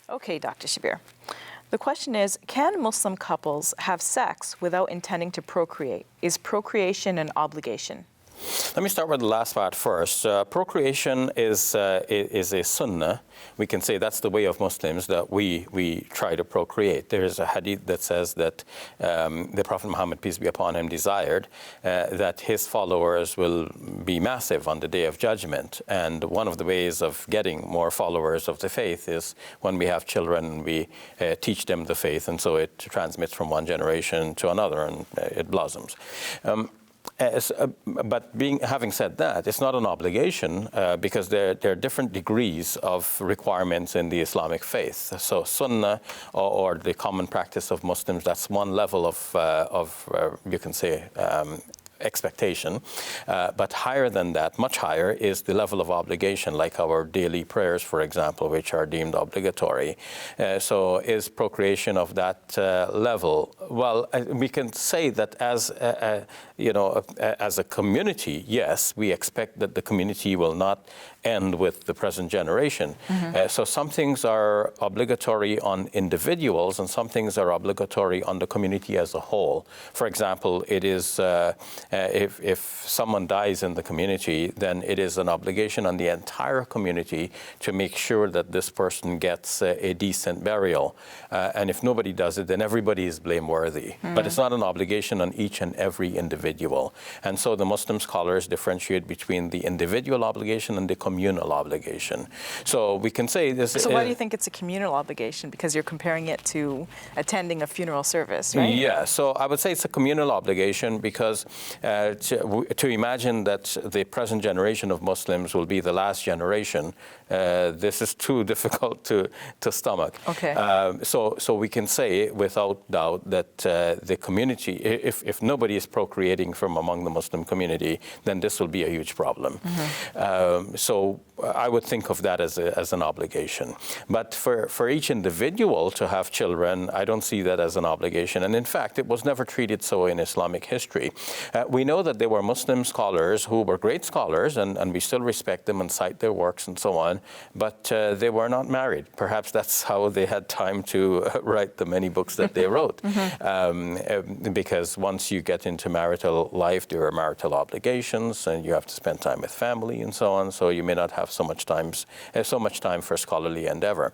Okay, Dr. Shabir. The question is, can Muslim couples have sex without intending to procreate? Is procreation an obligation? Let me start with the last part first. Procreation is a sunnah. We can say that's the way of Muslims, that we try to procreate. There is a hadith that says that the Prophet Muhammad, peace be upon him, desired that his followers will be massive on the Day of Judgment. And one of the ways of getting more followers of the faith is when we have children, we teach them the faith, and so it transmits from one generation to another, and it blossoms. But having said that, it's not an obligation because there are different degrees of requirements in the Islamic faith. So sunnah, or the common practice of Muslims, that's one level of you can say, expectation, but higher than that, much higher, is the level of obligation, like our daily prayers, for example, which are deemed obligatory. So is procreation of that level? Well, we can say that as as a community, yes, we expect that the community will not end with the present generation. So some things are obligatory on individuals and some things are obligatory on the community as a whole. For example, it is if someone dies in the community, then it is an obligation on the entire community to make sure that this person gets a decent burial. And if nobody does it, then everybody is blameworthy. But it's not an obligation on each and every individual. And so the Muslim scholars differentiate between the individual obligation and the communal obligation. So we can say this. So why do you think it's a communal obligation? Because you're comparing it to attending a funeral service, right? Yeah, so I would say it's a communal obligation because to imagine that the present generation of Muslims will be the last generation, this is too difficult to stomach. Okay. So we can say without doubt that the community, if nobody is procreating from among the Muslim community, then this will be a huge problem. So I would think of that as an obligation. But for each individual to have children, I don't see that as an obligation. And in fact, it was never treated so in Islamic history. We know that there were Muslim scholars who were great scholars, and we still respect them and cite their works and so on, but they were not married. Perhaps that's how they had time to write the many books that they wrote. Because once you get into marital life, there are marital obligations, and you have to spend time with family and so on, so you may not have so much time for scholarly endeavor.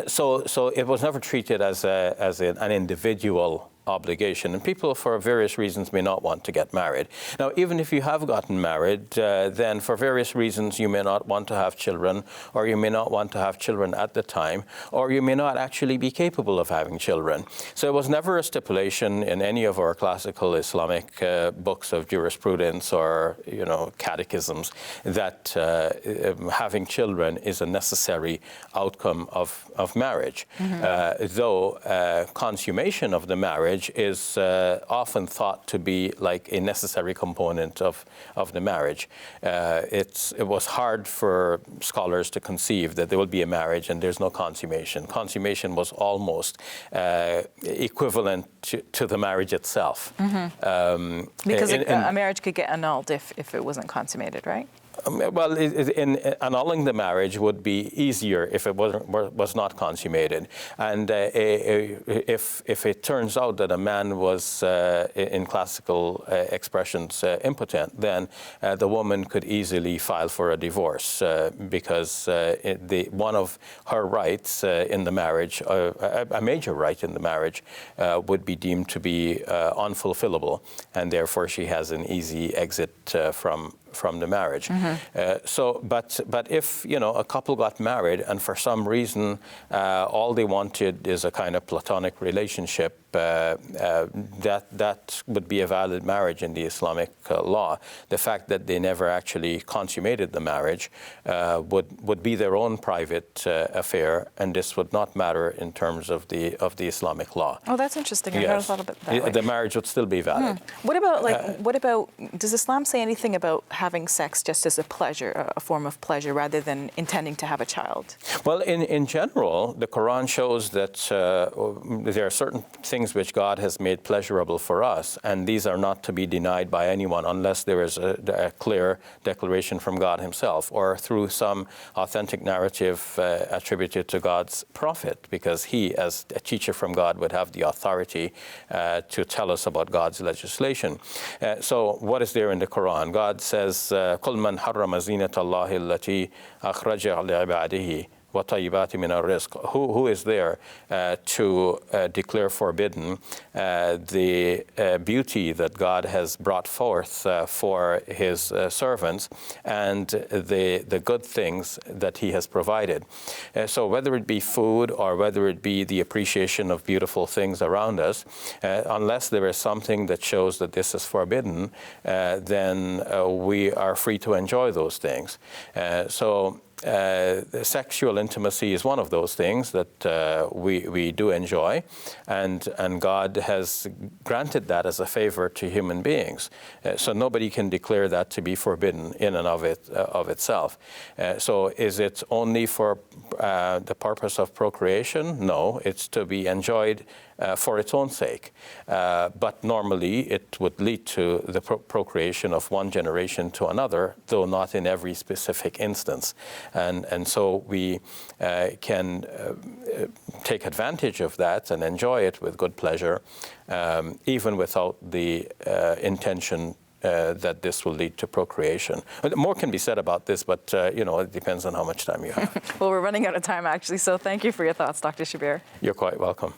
So it was never treated as an individual obligation, and people for various reasons may not want to get married. Now, even if you have gotten married, then for various reasons you may not want to have children, or you may not want to have children at the time, or you may not actually be capable of having children. So it was never a stipulation in any of our classical Islamic books of jurisprudence or catechisms that having children is a necessary outcome of marriage. Though consummation of the marriage is often thought to be like a necessary component of the marriage. It was hard for scholars to conceive that there will be a marriage and there's no consummation. Consummation was almost equivalent to the marriage itself. Because a marriage could get annulled if it wasn't consummated, right? Well, annulling the marriage would be easier if it was not consummated. And if it turns out that a man was, in classical expressions, impotent, then the woman could easily file for a divorce because one of her rights in the marriage, a major right in the marriage, would be deemed to be unfulfillable, and therefore she has an easy exit from the marriage. But if a couple got married and for some reason all they wanted is a kind of platonic relationship, that would be a valid marriage in the Islamic law. The fact that they never actually consummated the marriage would be their own private affair, and this would not matter in terms of the Islamic law. Oh, that's interesting. Yes. I never thought about that. The marriage would still be valid. What about does Islam say anything about having sex just as a pleasure, a form of pleasure, rather than intending to have a child? Well, in general, the Quran shows that there are certain things things which God has made pleasurable for us, and these are not to be denied by anyone unless there is a clear declaration from God himself or through some authentic narrative attributed to God's prophet, because he, as a teacher from God, would have the authority to tell us about God's legislation. So what is there in the Quran? God says, قُلْ مَنْ حَرَّمَ زِينَةَ اللَّهِ الَّتِي أَخْرَجَ لِعِبَادِهِ وَطَيِّبَاتٍ مِنَ الرِّزْقِ. Who is there to declare forbidden the beauty that God has brought forth for his servants and the good things that he has provided? So whether it be food or whether it be the appreciation of beautiful things around us, unless there is something that shows that this is forbidden, then we are free to enjoy those things. Sexual intimacy is one of those things that we do enjoy, and God has granted that as a favor to human beings. So nobody can declare that to be forbidden in and of itself. So is it only for the purpose of procreation? No, it's to be enjoyed for its own sake. But normally it would lead to the procreation of one generation to another, though not in every specific instance. And so we can take advantage of that and enjoy it with good pleasure, even without the intention that this will lead to procreation. More can be said about this, but it depends on how much time you have. Well, we're running out of time, actually, so thank you for your thoughts, Dr. Shabir. You're quite welcome.